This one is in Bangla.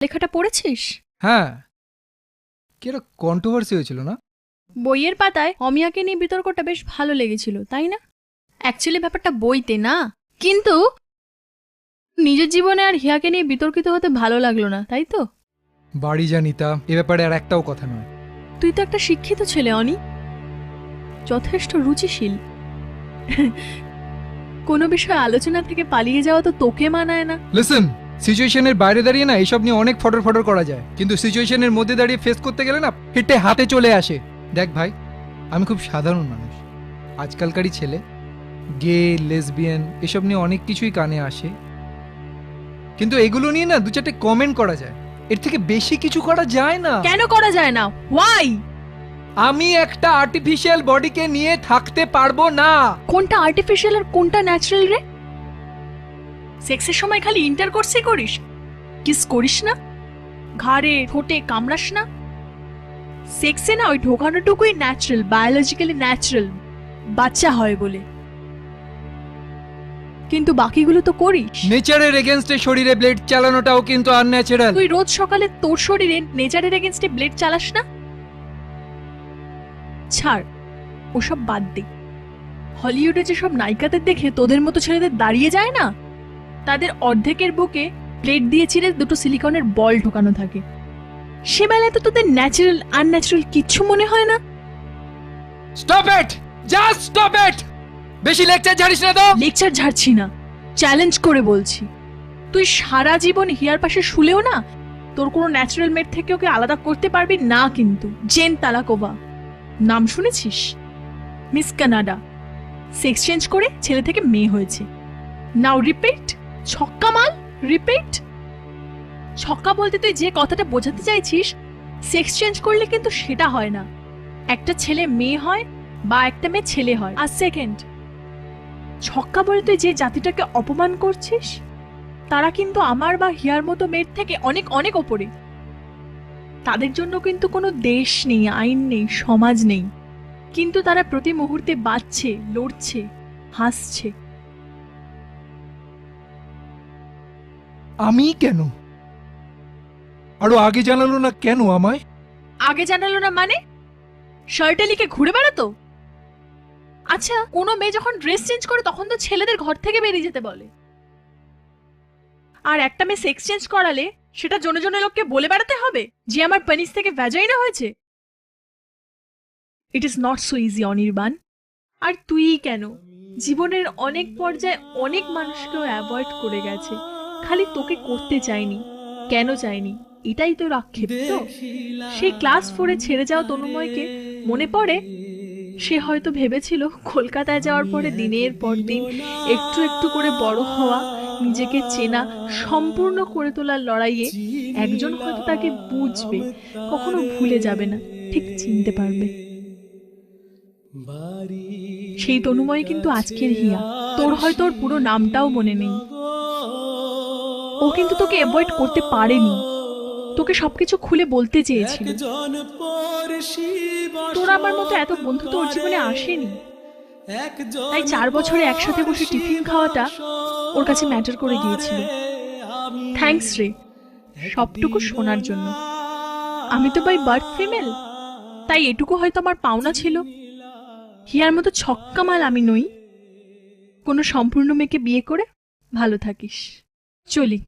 লেখাটা পড়েছিস? হ্যাঁ, কি একটা কন্ট্রোভার্সি হয়েছিল না? বইয়ের পাতায় অমিয়াকে নিয়ে বিতর্কটা বেশ ভালো লেগেছিল, তাই না? অ্যাকচুয়ালি ব্যাপারটা বইতে না, কিন্তু নিজের জীবনে আর হিয়াকে নিয়ে বিতর্কিত হতে ভালো লাগলো না, তাই তো? বাড়ি যা নিতা, এ ব্যাপারে আর একটাও কথা নয়। তুই তো একটা শিক্ষিত ছেলে অনি, যথেষ্ট রুচিশীল। কোনো বিষয়ে আলোচনা থেকে পালিয়ে যাওয়া তো তোকে মানায় না। লিসেন, সিচুয়েশনের বাইরে দাঁড়িয়ে না এসব নিয়ে অনেক ফটর ফটর করা যায়, কিন্তু সিচুয়েশনের মধ্যে দাঁড়িয়ে ফেস করতে গেলে না হেঁটে হাতে চলে আসে। দেখ ভাই, আমি খুব সাধারণ মানুষ। আজকালকারই ছেলে গে, লেসবিয়ান এসব নিয়ে অনেক কিছুই কানে আসে, কিন্তু এগুলো নিয়ে না দু চারটে কমেন্ট করা যায়, এর থেকে বেশি কিছু করা যায় না। কেন করা যায় না? ওয়াই? আমি একটা আর্টিফিশিয়াল বডিকে নিয়ে থাকতে পারবো না। কোনটা আর্টিফিশিয়াল আর কোনটা ন্যাচারাল রে? সেক্সের সময় খালি ইন্টারকোর্সই করিস, কিস করিস না, ঘাড়ে ঠোঁটে কামড়াস না। সেক্সে না ওই ঢোকানোটুকুই ন্যাচারাল, বায়োলজিক্যালি ন্যাচারাল, বাচ্চা হয় বলে। কিন্তু বাকিগুলো তো করিস। নেচারের এগেইনস্টে শরীরে ব্লেড চালানোটাও কিন্তু আনন্যাচারাল। তুই রোজ সকালে তোর শরীরে নেচারের এগেইনস্টে ব্লেড চালাস না? ছাড়, ওসব বাদ দে। হলিউডে যেসব নায়িকাদের দেখে তোদের মতো ছেলেদের দাঁড়িয়ে যায় না, তাদের অর্ধেকের বুকে প্লেট দিয়ে চিরে দুটো সিলিকনের বল ঢোকানো থাকে। সে বেলায় তো তোদের ন্যাচারাল আনন্যাচারাল কিচ্ছু মনে হয় না। Stop it, just stop it. বেশি লেকচার ঝাড়িস না তো। লেকচার ঝাড়ছি না, চ্যালেঞ্জ করে বলছি। তুই সারা জীবন হিয়ার পাশে শুলেও না তোর কোনো ন্যাচারাল মেট থেকে ওকে আলাদা করতে পারবি না। কিন্তু জেন তালাকোভা নাম শুনেছিস? মিস কানাডা, সেক্স চেঞ্জ করে ছেলে থেকে মেয়ে হয়েছে। নাও রিপিট, ছক্কা মাল, রিপিট। ছক্কা বলতে তুই যে কথাটা বোঝাতে চাইছিস, সেক্স চেঞ্জ করলে কিন্তু সেটা হয় না। একটা ছেলে মেয়ে হয় বা একটা মেয়ে ছেলে হয়। আর সেকেন্ড, ছক্কা বলে তুই যে জাতিটাকে অপমান করছিস, তারা কিন্তু আমার বা হিয়ার মতো মেয়ের থেকে অনেক অনেক ওপরে। তাদের জন্য কিন্তু কোনো দেশ নেই, আইন নেই, সমাজ নেই, কিন্তু তারা প্রতি মুহূর্তে বাঁচছে, লড়ছে, হাসছে। আমি কেন? আরো আগে জানালো না কেন আমায়? আগে জানালো না মানে? শার্টে লিখে ঘুরে বেড়াতো? আচ্ছা, কোনো মেয়ে যখন ড্রেস চেঞ্জ করে তখন তো ছেলেদের ঘর থেকে বেরিয়ে যেতে বলে, আর একটা মেয়ে সেক্স চেঞ্জ করালে সেটা জনে জনে লোককে বলে বেড়াতে হবে যে আমার পেনিস থেকে ভ্যাজাইনা হয়েছে। It is not so easy Anirban. আর তুই কেন? জীবনের অনেক পর্যায়ে অনেক মানুষকেও অ্যাভয়েড করে গেছে, খালি তোকে করতে চাইনি। কেন চাইনি? এটাই তোর আক্ষেপ তো? সেই ক্লাস 4-এ ছেড়ে যাওয়া তনুময়কে মনে পড়ে? সে হয়তো ভেবেছিল কলকাতায় যাওয়ার পরে দিনের পর দিন একটু একটু করে বড় হওয়া, নিজেকে চেনা, সম্পূর্ণ করে তোলার লড়াইয়ে একজন হয়তো তাকে বুঝবে, কখনো ভুলে যাবে না, ঠিক চিনতে পারবে। সেই তনুময় কিন্তু আজকের হিয়া। তোর হয়তো ওর পুরো নামটাও মনে নেই। ও কিন্তু তোকে অ্যাভয়েড করতে পারেনি, তোকে সবকিছু খুলে বলতে চেয়েছিল। তোর আমার মতো এত বন্ধু তো ওর জীবনে আসেনি, তাই 4 বছরে একসাথে বসে টিফিন খাওয়াটা ওর কাছে ম্যাটার করে গিয়েছিল। থ্যাঙ্কস রে সবটুকু শোনার জন্য। আমি তো বাই বার্থ ফিমেল, তাই এটুকু হয়তো আমার পাওনা ছিল। হিয়ার মতো ছক্কা মাল আমি নই। কোনো সম্পূর্ণ মেয়েকে বিয়ে করে ভালো থাকিস। চলি।